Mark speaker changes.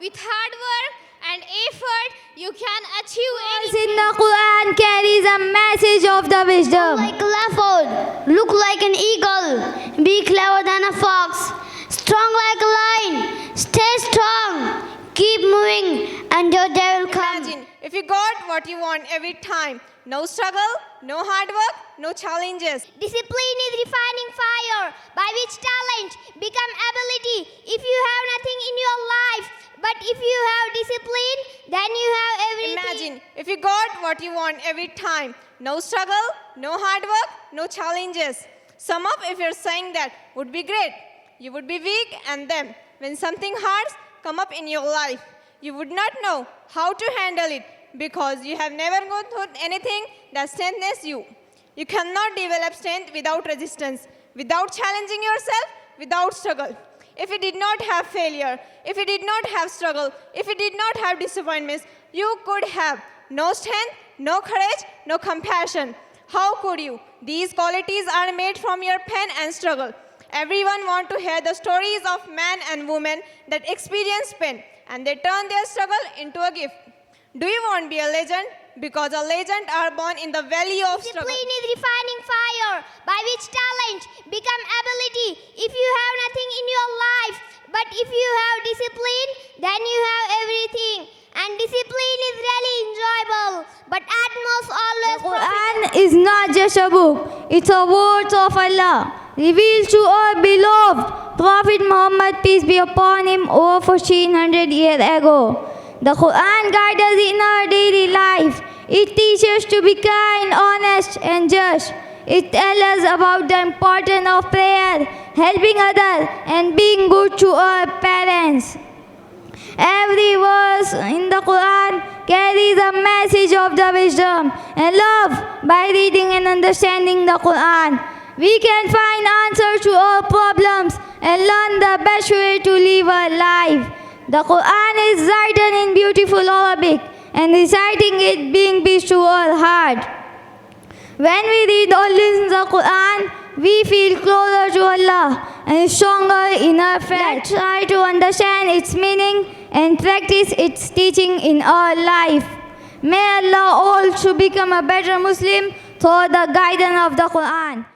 Speaker 1: with hard work and effort, you can achieve
Speaker 2: Verse
Speaker 1: anything.
Speaker 2: in the Quran carries a message of the wisdom.
Speaker 3: Like a leopard, look like an eagle, be clever than a fox, strong like a lion, stay strong, keep moving, and your day will come.
Speaker 4: Imagine if you got what you want every time. No struggle, no hard work, no challenges.
Speaker 5: Discipline is refining fire by which talent become ability. If you have nothing in your life, but if you have discipline, then you have everything.
Speaker 4: Imagine if you got what you want every time. No struggle, no hard work, no challenges. Sum up if you're saying that would be great. You would be weak, and then when something hard come up in your life, you would not know how to handle it because you have never gone through anything that strengthens you. You cannot develop strength without resistance, without challenging yourself, without struggle. If you did not have failure, if you did not have struggle, if you did not have disappointments, you could have no strength, no courage, no compassion. How could you? These qualities are made from your pain and struggle. Everyone wants to hear the stories of men and women that experience pain and they turn their struggle into a gift. Do you want to be a legend? Because a legend are born in the valley of struggle.
Speaker 5: Discipline is refining fire by which talent become ability. If you have nothing in your life, but if you have discipline, then you have everything. And discipline is really enjoyable, but at most always
Speaker 2: The Quran is not just a book, it's a word of Allah, revealed to our beloved Prophet Muhammad, peace be upon him, over 1400 years ago. The Quran guides us in our daily life. It teaches us to be kind, honest, and just. It tells us about the importance of prayer, helping others, and being good to our parents. Every verse in the Quran carries a message of the wisdom and love. By reading and understanding the Quran, we can find answers to all problems and learn the best way to live our life. The Quran is written in beautiful Arabic and reciting it being peace to our heart. When we read or listen to the Quran, we feel closer to Allah and stronger in our faith. Let's try to understand its meaning and practice its teaching in our life. May Allah all to become a better Muslim through the guidance of the Quran.